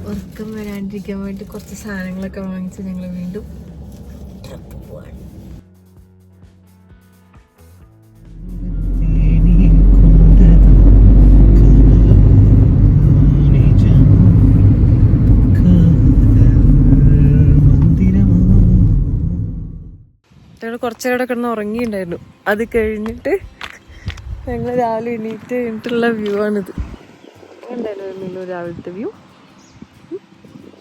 ഉറക്കം വരാണ്ടിരിക്കാൻ വേണ്ടി കുറച്ച് സാധനങ്ങളൊക്കെ വാങ്ങിച്ച് ഞങ്ങൾ വീണ്ടും ട്രിപ്പ് പോവാണ്. ഞങ്ങൾ കുറച്ചേരം കിടന്ന് ഉറങ്ങിയിട്ടുണ്ടായിരുന്നു. അത് കഴിഞ്ഞിട്ട് ഞങ്ങൾ രാവിലെ എണീറ്റ് കഴിഞ്ഞിട്ടുള്ള വ്യൂ ആണിത്. ഉണ്ടായിരുന്നു രാവിലത്തെ വ്യൂ.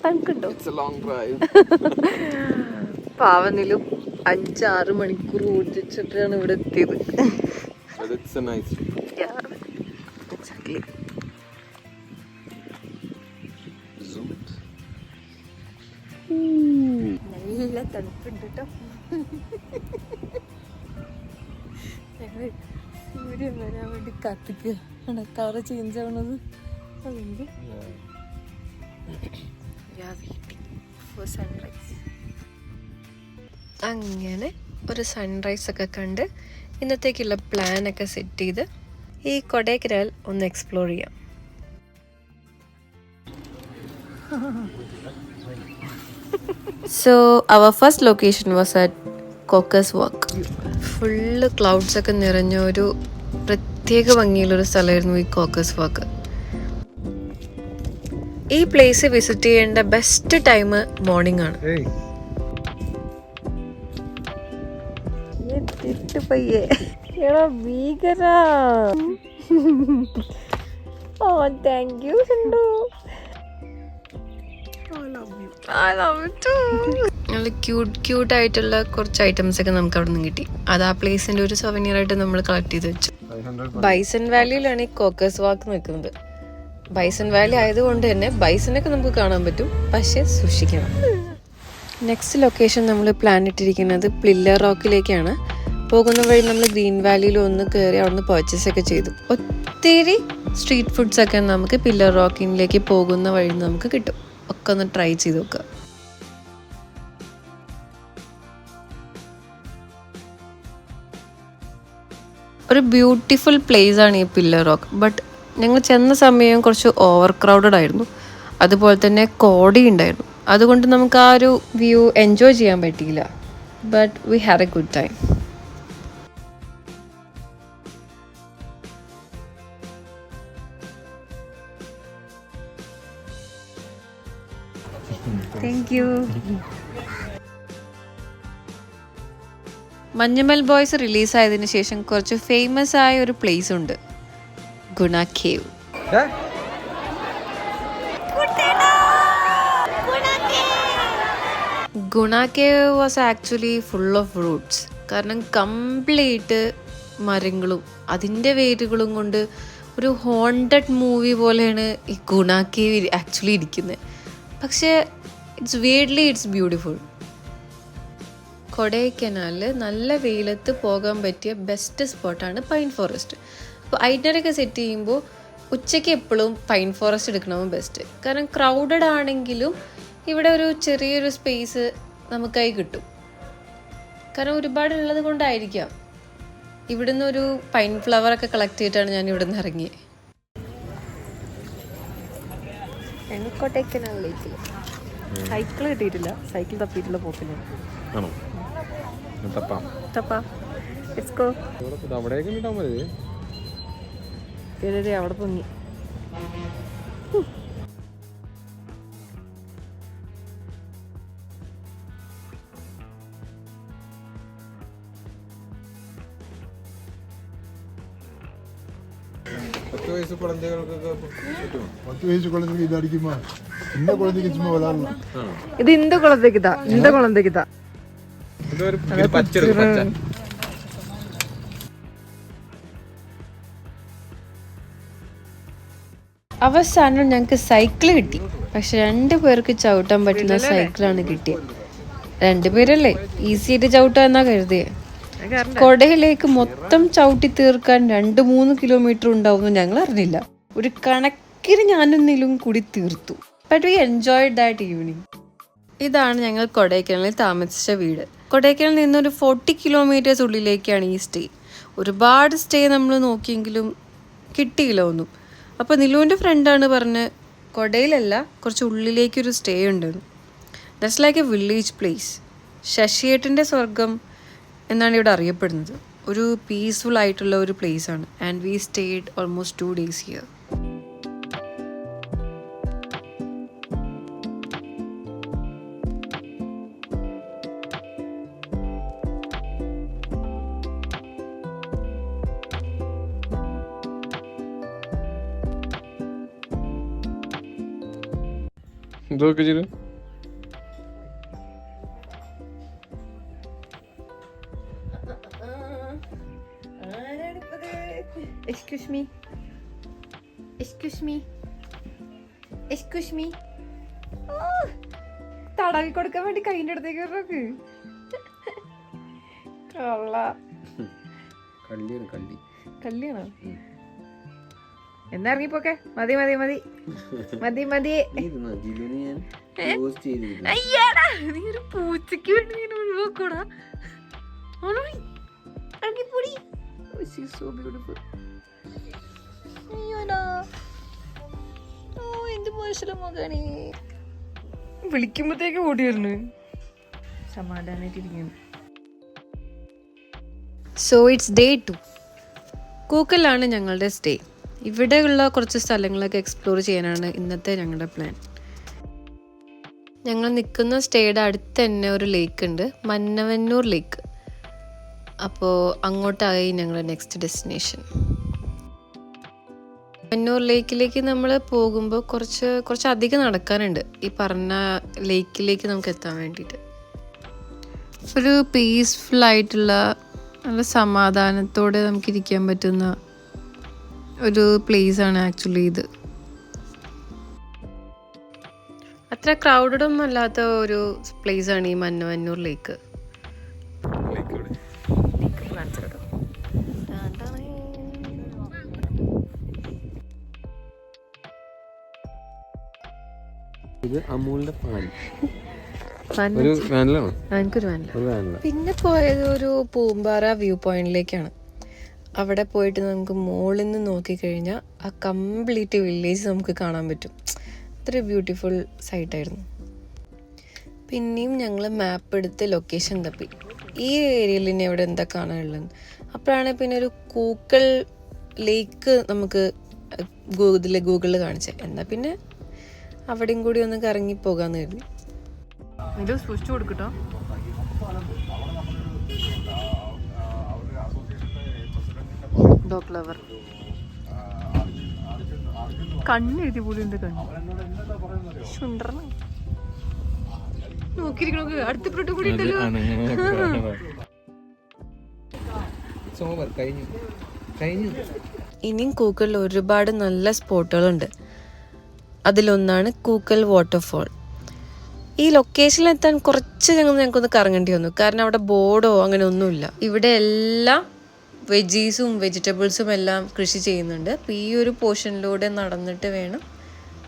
തണുക്കുണ്ടോ? പാവനിലും 5-6 മണിക്കൂർ ഓടിച്ചിട്ടാണ് ഇവിടെ എത്തിയത്. നല്ല തണുപ്പുണ്ട് കേട്ടോ. ഞങ്ങള് സൂര്യൻ വരാൻ വേണ്ടി കാത്തിക്കുക. കളറ് ചേഞ്ച് ആവണത് അതുകൊണ്ട് സൺറൈസ്. അങ്ങനെ ഒരു സൺറൈസ് ഒക്കെ കണ്ട് ഇന്നത്തേക്കുള്ള പ്ലാനൊക്കെ സെറ്റ് ചെയ്ത് ഈ കൊടൈക്കനാൽ ഒന്ന് എക്സ്പ്ലോർ ചെയ്യാം. So our first location was at Cocos Walk. Full clouds ഒക്കെ നിറഞ്ഞ ഒരു പ്രത്യേക ഭംഗിയുള്ളൊരു സ്ഥലമായിരുന്നു ഈ കോക്കസ് വാക്ക്. ഈ പ്ലേസ് വിസിറ്റ് ചെയ്യേണ്ട ബെസ്റ്റ് ടൈം മോർണിംഗ് ആണ്. നല്ല ക്യൂട്ട് ആയിട്ടുള്ള കുറച്ച് ഐറ്റംസ് ഒക്കെ നമുക്ക് അവിടെ നിന്ന് കിട്ടി. അത് ആ പ്ലേസിന്റെ ഒരു സൊവനിയർ ആയിട്ട് നമ്മൾ കളക്ട് ചെയ്ത് വെച്ചു. ബൈസൺ വാലിയിലാണ് ഈ കോക്കസ് വാക്ക് നിൽക്കുന്നത്. ബൈസൺ വാലി ആയതുകൊണ്ട് തന്നെ ബൈസനൊക്കെ നമുക്ക് കാണാൻ പറ്റും, പക്ഷെ സൂക്ഷിക്കണം. നെക്സ്റ്റ് ലൊക്കേഷൻ നമ്മൾ പ്ലാൻ ഇട്ടിരിക്കുന്നത് പ്ലില്ലർ റോക്കിലേക്കാണ്. പോകുന്ന വഴി നമ്മൾ ഗ്രീൻ വാലിയിൽ ഒന്ന് കയറി അവിടെ നിന്ന് പർച്ചേസ് ഒക്കെ ചെയ്തു. ഒത്തിരി സ്ട്രീറ്റ് ഫുഡ്സ് ഒക്കെ നമുക്ക് പില്ലർ റോക്കിലേക്ക് പോകുന്ന വഴി നമുക്ക് കിട്ടും. ഒക്കെ ഒന്ന് ട്രൈ ചെയ്ത് നോക്കുക. ഒരു ബ്യൂട്ടിഫുൾ പ്ലേസ് ആണ് ഈ പില്ലർ റോക്ക്. ബട്ട് ഞങ്ങൾ ചെന്ന സമയം കുറച്ച് ഓവർ ക്രൗഡഡ് ആയിരുന്നു. അതുപോലെ തന്നെ കോടി ഉണ്ടായിരുന്നു. അതുകൊണ്ട് നമുക്ക് ആ ഒരു വ്യൂ എൻജോയ് ചെയ്യാൻ പറ്റിയില്ല. But we had a good time. Thank you. Manjummel boys റിലീസായതിനു ശേഷം കുറച്ച് ഫേമസ് ആയ ഒരു പ്ലേസ് ഉണ്ട്, Guna cave. Guna cave was actually full of roots. കാരണം കംപ്ലീറ്റ് മരങ്ങളും അതിൻ്റെ വേരുകളും കൊണ്ട് ഒരു ഹോണ്ടഡ് മൂവി പോലെയാണ് ഈ ഗുണ കേവ് ആക്ച്വലി ഇരിക്കുന്നത്. പക്ഷേ ഇറ്റ്സ് ബ്യൂട്ടിഫുൾ. കൊടൈക്കനാലിൽ നല്ല വെയിലത്ത് പോകാൻ പറ്റിയ ബെസ്റ്റ് സ്പോട്ടാണ് പൈൻ ഫോറസ്റ്റ്. അപ്പോൾ ഐറ്റനൊക്കെ സെറ്റ് ചെയ്യുമ്പോൾ ഉച്ചയ്ക്ക് എപ്പോഴും പൈൻ ഫോറസ്റ്റ് എടുക്കണം ബെസ്റ്റ്. കാരണം ക്രൗഡഡ് ആണെങ്കിലും ഇവിടെ ഒരു ചെറിയൊരു സ്പേസ് നമുക്കായി കിട്ടും. കാരണം ഒരുപാടുള്ളത് കൊണ്ടായിരിക്കാം. ഇവിടുന്ന് ഒരു പൈൻ ഫ്ലവറൊക്കെ കളക്ട് ചെയ്തിട്ടാണ് ഞാൻ ഇവിടുന്ന് ഇറങ്ങിയത്. ഞങ്ങൾ കൊടൈക്കനാലിലേക്ക് സൈക്കിൾ കിട്ടിയിട്ടില്ല, സൈക്കിൾ തപ്പിയിട്ടുള്ള പോക്കിലാണ്. അവിടെ പൊങ്ങി. ഇത് ഇന്ത കുളത്തേക്കിതാ. അവസാനം ഞങ്ങൾക്ക് സൈക്കിൾ കിട്ടി. പക്ഷെ 2 പേർക്ക് ചവിട്ടാൻ പറ്റുന്ന സൈക്കിളാണ് കിട്ടിയത്. 2 പേരല്ലേ, ഈസി ആയിട്ട് ചവിട്ടാ എന്നാ കരുതിയേ. കൊടയിലേക്ക് മൊത്തം ചവിട്ടി തീർക്കാൻ 2-3 കിലോമീറ്റർ ഉണ്ടാവുമെന്ന് ഞങ്ങൾ അറിഞ്ഞില്ല. ഒരു കണക്കിന് ഞാനെന്തെങ്കിലും കൂടി തീർത്തു. But we enjoyed that evening. ഇതാണ് ഞങ്ങൾ കൊടൈക്കനാലിൽ താമസിച്ച വീട്. കൊടൈക്കനാലിൽ നിന്നൊരു 40 കിലോമീറ്റേഴ്സ് ഉള്ളിലേക്കാണ് ഈ സ്റ്റേ. ഒരുപാട് സ്റ്റേ നമ്മൾ നോക്കിയെങ്കിലും കിട്ടിയില്ല ഒന്നും. അപ്പോൾ നിലുവിൻ്റെ ഫ്രണ്ടാണ് പറഞ്ഞ് കൊടയിലല്ല, കുറച്ച് ഉള്ളിലേക്കൊരു സ്റ്റേ ഉണ്ടെന്ന്. That's like a village place. ശശിയേട്ടൻ്റെ സ്വർഗം എന്നാണ് ഇവിടെ അറിയപ്പെടുന്നത്. ഒരു പീസ്ഫുൾ ആയിട്ടുള്ള ഒരു പ്ലേസ് ആണ്. And we stayed almost 2 days here. ഇതൊക്കെ ചെയ്തു. തടവി കൊടുക്കാൻ വേണ്ടി കൈൻ്റെ അടുത്തേക്ക് കല്യാണോ? എന്നാ ഇറങ്ങിപ്പോക്കെ. മതി മതി മതി മതി മതി. അയ്യാടാ, നീ ഒരു പൂച്ചയ്ക്ക് വേണ്ടി ഞാൻ ഒഴിവാക്കോടാ. ഇറങ്ങിപ്പോടി. So beautiful. അയ്യോടാ, ഓ എന്ത് മോശം മകനേ. വിളിക്കുമ്പോഴത്തേക്ക് ഓടി വരുന്നു. സമാധാനായിട്ടിരിക്കുന്നു. So it's day 2. കൂക്കലാണ് ഞങ്ങളുടെ സ്റ്റേ. ഇവിടെയുള്ള കുറച്ച് സ്ഥലങ്ങളൊക്കെ എക്സ്പ്ലോർ ചെയ്യാനാണ് ഇന്നത്തെ ഞങ്ങളുടെ പ്ലാൻ. ഞങ്ങൾ നിൽക്കുന്ന സ്റ്റേയുടെ അടുത്ത് തന്നെ ഒരു ലേക്ക് ഉണ്ട്, മന്നവന്നൂർ ലേക്ക്. അപ്പോൾ അങ്ങോട്ടായി ഞങ്ങളുടെ നെക്സ്റ്റ് ഡെസ്റ്റിനേഷൻ. മന്നൂർ ലേക്കിലേക്ക് നമ്മൾ പോകുമ്പോൾ കുറച്ചധികം നടക്കാനുണ്ട് ഈ പറഞ്ഞ ലേക്കിലേക്ക് നമുക്ക് എത്താൻ വേണ്ടിയിട്ട്. ഒരു പീസ്ഫുൾ ആയിട്ടുള്ള നല്ല സമാധാനത്തോടെ നമുക്കിരിക്കാൻ പറ്റുന്ന ഒരു പ്ലേസാണ് ആക്ച്വലി ഇത്. അത്ര ക്രൗഡഡ് ഒന്നും അല്ലാത്ത ഒരു പ്ലേസാണ് ഈ മന്നവന്നൂർ ലേക്ക്. ഇത് അമൂലിന്റെ പാൽ. പിന്നെ പോയത് ഒരു പൂമ്പാറ വ്യൂ പോയിന്റിലേക്കാണ്. അവിടെ പോയിട്ട് നമുക്ക് മുകളിൽ നിന്ന് നോക്കിക്കഴിഞ്ഞാൽ ആ കംപ്ലീറ്റ് വില്ലേജ് നമുക്ക് കാണാൻ പറ്റും. അത്ര ബ്യൂട്ടിഫുൾ സൈറ്റായിരുന്നു. പിന്നെയും ഞങ്ങൾ മാപ്പ് എടുത്ത് ലൊക്കേഷൻ തപ്പി ഈ ഏരിയയിൽ ഇനി അവിടെ എന്താ കാണാനുള്ളത്. അപ്പോഴാണ് പിന്നെ ഒരു കൂക്കൽ ലേക്ക് നമുക്ക് ഗൂഗിളിൽ കാണിച്ചത്. എന്നാൽ പിന്നെ അവിടെയും കൂടി ഒന്ന് കറങ്ങി പോകാന്ന് കരുതി. ഇത് സൂക്ഷിച്ചു കൊടുക്കട്ടോ. കണ്ണെഴുതി പോലും ഉണ്ട്. നോക്കിയിരിക്കണോ? അടുത്ത പ്രോട്ട് കൂടി ഉണ്ടല്ലോ. ഇനിയും കൂക്കലിൽ ഒരുപാട് നല്ല സ്പോട്ടുകളുണ്ട്. അതിലൊന്നാണ് കൂക്കൽ വാട്ടർഫോൾ. ഈ ലൊക്കേഷനിൽ എത്താൻ ഞങ്ങൾക്കൊന്ന് കറങ്ങേണ്ടി വന്നു. കാരണം അവിടെ ബോർഡോ അങ്ങനെ ഒന്നുമില്ല. ഇവിടെ എല്ലാം വെജീസും വെജിറ്റബിൾസും എല്ലാം കൃഷി ചെയ്യുന്നുണ്ട്. അപ്പോൾ ഈ ഒരു പോർഷനിലൂടെ നടന്നിട്ട് വേണം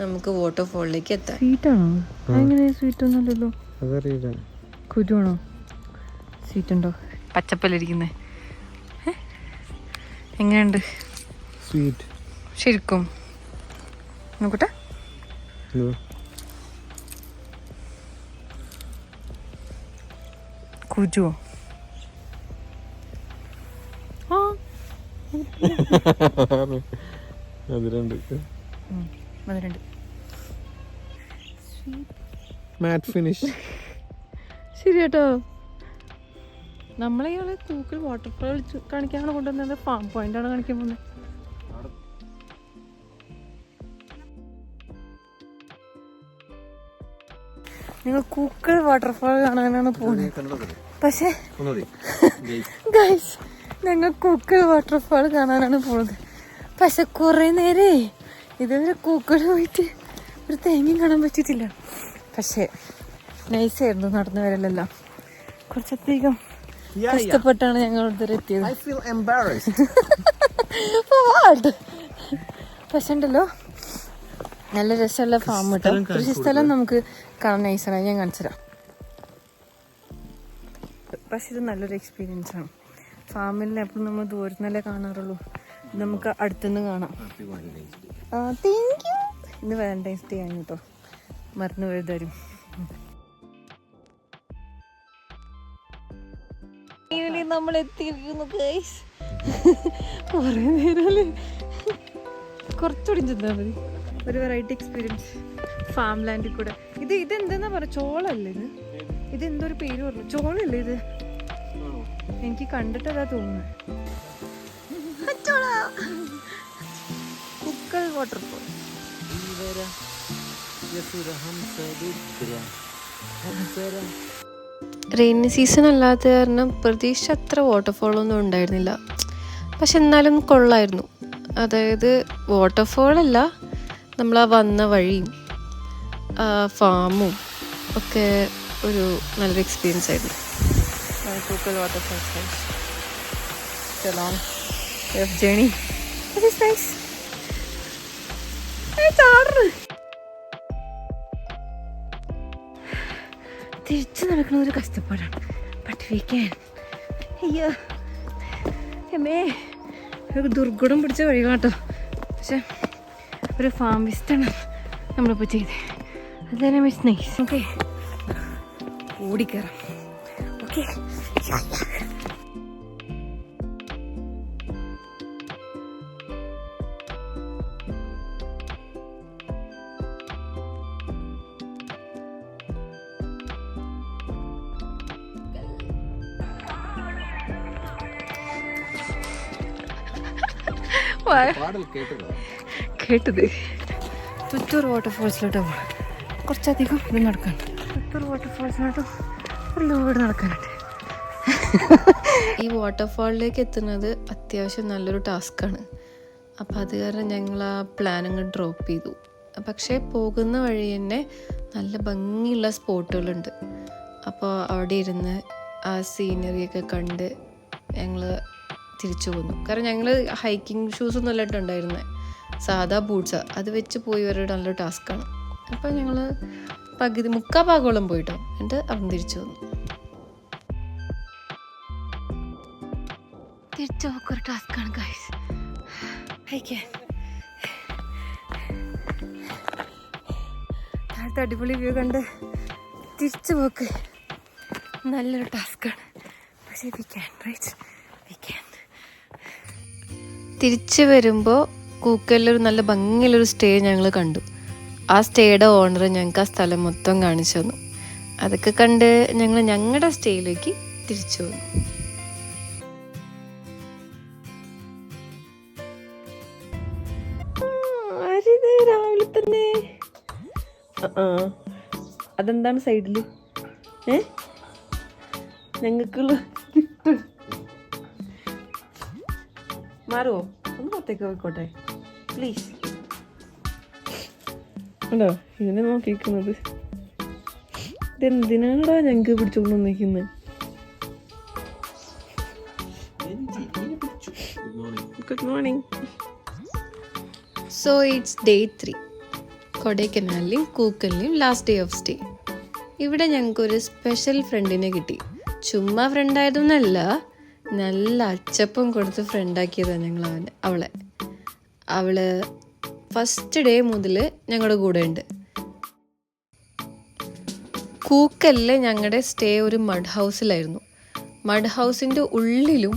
നമുക്ക് വാട്ടർഫോളിലേക്ക് എത്താൻ. സ്വീറ്റാണോ? അങ്ങനെ സ്വീറ്റ് ഒന്നുമല്ലല്ലോ. കുരുവാണോ? സ്വീറ്റ് ഉണ്ടോ? പച്ചപ്പല്ലിരിക്കുന്നേ എങ്ങനെയുണ്ട്? സ്വീറ്റ് ശരിക്കും നോക്കട്ടെ. കുജുവോ? മധുരണ്ട്. മാറ്റ് ഫിനിഷ്. ശരി കേട്ടോ. നമ്മളെ ഇയാളെ കൂക്കൽ വാട്ടർഫോൾ കാണിക്കാനാണ് കൊണ്ടുവന്നത്. ഫാം പോയിന്റ് ആണ് കാണിക്കാൻ പോകുന്നത്. നിങ്ങൾ കൂക്കൽ വാട്ടർഫോൾ കാണാനാണ് പോകുന്നത്. പക്ഷേ ഗൈസ്, ഞങ്ങൾ കൂക്കൽ വാട്ടർഫോൾ കാണാനാണ് പോകുന്നത്. പക്ഷെ കുറെ നേരേ ഇതുവരെ കൂക്കൽ പോയിട്ട് ഒരു തേങ്ങയും കാണാൻ പറ്റിയിട്ടില്ല. പക്ഷേ നൈസായിരുന്നു നടന്നു വരലെല്ലാം. കുറച്ചധികം കഷ്ടപ്പെട്ടാണ് ഞങ്ങൾ ഇതുവരെ എത്തിയത്. പക്ഷെ ഉണ്ടല്ലോ നല്ല രസമുള്ള ഫാം കേട്ടോ. കൃഷി സ്ഥലം നമുക്ക് കാണാൻ നൈസാണ്. ഞാൻ കാണിച്ചു തരാം. പക്ഷെ ഇത് നല്ലൊരു എക്സ്പീരിയൻസ് ആണ്. ഫാമിലിനെ എപ്പോഴും നമ്മൾ ദൂരത്തുനിന്നല്ലേ കാണാറുള്ളൂ. നമുക്ക് അടുത്തുനിന്ന് കാണാം. Thank you. ഇന്ന് വാലന്റൈൻസ് ഡേ ആണ് കേട്ടോ, മറന്നു പോയതാരും. നമ്മൾ എത്തിയിരിക്കുന്നു ഗൈസ്. കുറേ നേരമല്ലേ, കുറച്ചുകൂടി ചെന്നാൽ മതി. ഒരു വെറൈറ്റി എക്സ്പീരിയൻസ് ഫാം ലാൻഡിൽ കൂടെ. ഇതെന്താ പറയാ, ചോളല്ലേ ഇത് എന്തൊരു പേര് പറഞ്ഞു, ചോളല്ലേ ഇത്? എനിക്ക് കണ്ടിട്ട് അതാ തോന്നുന്നു. കുക്കൽ വാട്ടർഫോൾ. റെയിനി സീസൺ അല്ലാത്ത കാരണം പ്രതീക്ഷ അത്ര വാട്ടർഫോളൊന്നും ഉണ്ടായിരുന്നില്ല. പക്ഷെ എന്നാലും കൊള്ളായിരുന്നു. അതായത് വാട്ടർഫോളല്ല, നമ്മളാ വന്ന വഴിയും ഫാമും ഒക്കെ ഒരു നല്ലൊരു എക്സ്പീരിയൻസ് ആയിരുന്നു. കുക്കൽ വാട്ടർഫോൾ ജേണി തിരിച്ചു നടക്കുന്ന ഒരു കഷ്ടപ്പാടാണ്. But we can. അയ്യോ എമ്മേ, ഒരു ദുർഘടം പിടിച്ച വഴി കേട്ടോ. പക്ഷെ ഒരു ഫാം വിസിറ്റാണ് നമ്മളിപ്പോൾ ചെയ്തത്. അതാണ് മിസ് നൈസ്. ഓക്കെ, ഓടിക്കയറാം. ഓക്കെ, കേട്ടത് തുത്തൂർ വാട്ടർഫോൾസിലോട്ട് പോകണം. കുറച്ചധികം ഇത് നടക്കാനുണ്ട്. തുത്തൂർ വാട്ടർഫോൾസിലോട്ട് ഒരുപാട് നടക്കാനുണ്ട്. ഈ വാട്ടർഫാളിലേക്ക് എത്തുന്നത് അത്യാവശ്യം നല്ലൊരു ടാസ്ക്കാണ്. അപ്പോൾ അത് കാരണം ഞങ്ങൾ ആ പ്ലാൻ അങ്ങ് ഡ്രോപ്പ് ചെയ്തു. പക്ഷേ പോകുന്ന വഴി തന്നെ നല്ല ഭംഗിയുള്ള സ്പോട്ടുകളുണ്ട്. അപ്പോൾ അവിടെ ഇരുന്ന് ആ സീനറിയൊക്കെ കണ്ട് ഞങ്ങൾ തിരിച്ചു പോന്നു. കാരണം ഞങ്ങൾ ഹൈക്കിംഗ് ഷൂസൊന്നും അല്ലായിട്ടുണ്ടായിരുന്നത്, സാധാ ബൂട്ട്സാണ്. അത് വെച്ച് പോയി വരേണ്ട നല്ലൊരു ടാസ്ക്കാണ്. അപ്പോൾ ഞങ്ങൾ മുക്കാ ഭാഗോളം പോയിട്ടോ, എന്നിട്ട് അവിടെ തിരിച്ചു വന്നു. തിരിച്ചു പോക്കൊരു ടാസ്ക്കാണ് ഗൈസ്. താഴത്തെ അടിപൊളി വ്യൂ കണ്ട് തിരിച്ചു പോക്ക് നല്ലൊരു ടാസ്ക്കാണ്. പക്ഷേ we can, right, we can. തിരിച്ചു വരുമ്പോൾ കൂക്കലിലൊരു നല്ല ഭംഗിയുള്ളൊരു സ്റ്റേ ഞങ്ങൾ കണ്ടു. ആ സ്റ്റേയുടെ ഓണർ ഞങ്ങൾക്ക് ആ സ്ഥലം മൊത്തം കാണിച്ചു തന്നു. അതൊക്കെ കണ്ട് ഞങ്ങൾ ഞങ്ങളുടെ സ്റ്റേയിലേക്ക് തിരിച്ചു വന്നു. രാവിലെ തന്നെ അതെന്താണ് സൈഡിൽ ഞങ്ങൾക്കുള്ള ഗിഫ്റ്റ്. മാറുമോ? ഒന്ന് പുറത്തേക്ക് പോയിക്കോട്ടെ പ്ലീസ്. ഉണ്ടോ ഇതിനെ നോക്കിയിരിക്കുന്നത്? ഇതെന്തിനാടാ ഞങ്ങൾക്ക് പിടിച്ചോണ്ട് വന്നിരിക്കുന്നത്? Good morning. So it's day 3. കൊടൈക്കനാലിലെയും കൂക്കലിലെയും ലാസ്റ്റ് ഡേ ഓഫ് സ്റ്റേ. ഇവിടെ ഞങ്ങൾക്കൊരു സ്പെഷ്യൽ ഫ്രണ്ടിനെ കിട്ടി. ചുമ്മാ ഫ്രണ്ടായതൊന്നല്ല, നല്ല അച്ചപ്പം കൊടുത്ത് ഫ്രണ്ടാക്കിയതാണ് ഞങ്ങൾ അവള് ഫസ്റ്റ് ഡേ മുതൽ ഞങ്ങളുടെ കൂടെ ഉണ്ട്. കൂക്കലിൽ ഞങ്ങളുടെ സ്റ്റേ ഒരു മഡ് ഹൗസിലായിരുന്നു. മഡ് ഹൗസിൻ്റെ ഉള്ളിലും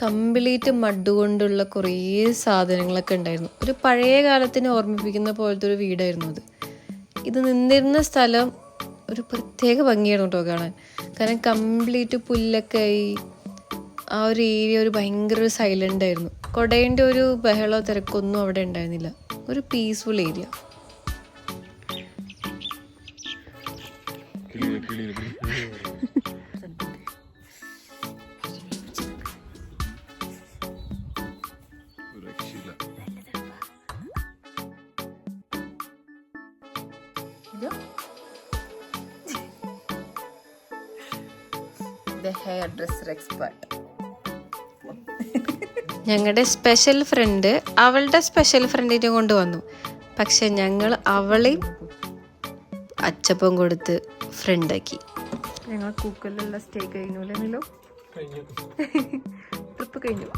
കംപ്ലീറ്റ് മഡ് കൊണ്ടുള്ള കുറേ സാധനങ്ങളൊക്കെ ഉണ്ടായിരുന്നു. ഒരു പഴയ കാലത്തിനെ ഓർമ്മിപ്പിക്കുന്ന പോലത്തെ ഒരു വീടായിരുന്നു അത്. ഇത് നിന്നിരുന്ന സ്ഥലം ഒരു പ്രത്യേക ഭംഗിയായിരുന്നു കേട്ടോ കാണാൻ. കാരണം കംപ്ലീറ്റ് പുല്ലൊക്കെ ആയി ആ ഒരു ഏരിയ ഒരു ഭയങ്കര ഒരു സൈലൻ്റ് ആയിരുന്നു. കൊടേൻ്റെ ഒരു ബഹളോ തിരക്കൊന്നും അവിടെ ഉണ്ടായിരുന്നില്ല. ഒരു പീസ്ഫുൾ ഏരിയ. ഞങ്ങളുടെ സ്പെഷ്യൽ ഫ്രണ്ട് അവളുടെ സ്പെഷ്യൽ ഫ്രണ്ടിനെ കൊണ്ടുവന്നു. പക്ഷെ ഞങ്ങൾ അവളെയും അച്ചപ്പം കൊടുത്ത് ഫ്രണ്ടാക്കി. ഞങ്ങൾ കൂക്കലിലുള്ള സ്റ്റേ കഴിഞ്ഞല്ലോ. കഴിഞ്ഞു.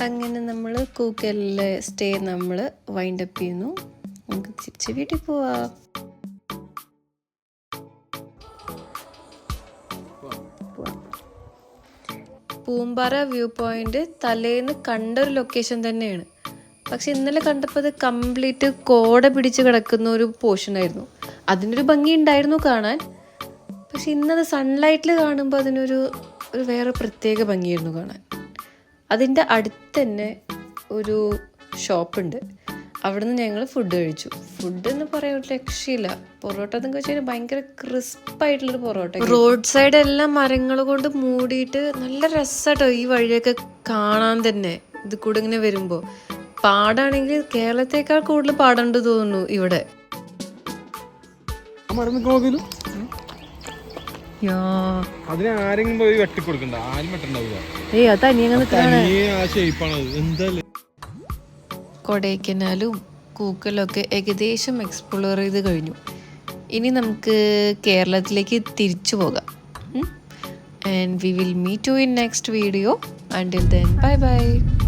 അങ്ങനെ നമ്മൾ കൂക്കലിലെ സ്റ്റേ നമ്മൾ വൈൻഡപ്പ് ചെയ്യുന്നു. നമുക്ക് തിരിച്ച് വീട്ടിൽ പോവാം. പൂമ്പാറ വ്യൂ പോയിന്റ് തലേന്ന് കണ്ടൊരു ലൊക്കേഷൻ തന്നെയാണ്. പക്ഷെ ഇന്നലെ കണ്ടപ്പോൾ അത് കംപ്ലീറ്റ് കോട പിടിച്ച് കിടക്കുന്ന ഒരു പോർഷനായിരുന്നു. അതിനൊരു ഭംഗി ഉണ്ടായിരുന്നു കാണാൻ. പക്ഷെ ഇന്നത് സൺലൈറ്റിൽ കാണുമ്പോൾ അതിനൊരു വേറെ പ്രത്യേക ഭംഗിയായിരുന്നു കാണാൻ. അതിൻ്റെ അടുത്ത് തന്നെ ഒരു ഷോപ്പുണ്ട്. അവിടുന്ന് ഞങ്ങൾ ഫുഡ് കഴിച്ചു. ഫുഡ് എന്ന് പറയാൻ ഒരു രക്ഷയില്ല. പൊറോട്ട എന്നൊക്കെ വെച്ചാൽ ഭയങ്കര ക്രിസ്പായിട്ടുള്ളൊരു പൊറോട്ട. റോഡ് സൈഡ് എല്ലാം മരങ്ങൾ കൊണ്ട് മൂടിയിട്ട് നല്ല രസമാട്ടോ ഈ വഴിയൊക്കെ കാണാൻ തന്നെ. ഇത് കൂടെ ഇങ്ങനെ വരുമ്പോൾ പാടാണെങ്കിൽ കേരളത്തേക്കാൾ കൂടുതൽ പാടുണ്ട് തോന്നുന്നു ഇവിടെ. അതിനെ ആരെങ്കിലും പോയി വെട്ടിക്കൊടുക്കണ്ട, ആരും വെട്ടുണ്ടാവില്ല. കൊടൈക്കനാലും കൂക്കലൊക്കെ ഏകദേശം എക്സ്പ്ലോർ ചെയ്ത് കഴിഞ്ഞു. ഇനി നമുക്ക് കേരളത്തിലേക്ക് തിരിച്ചു പോകാം. And we will meet you in next video. Until then, bye bye.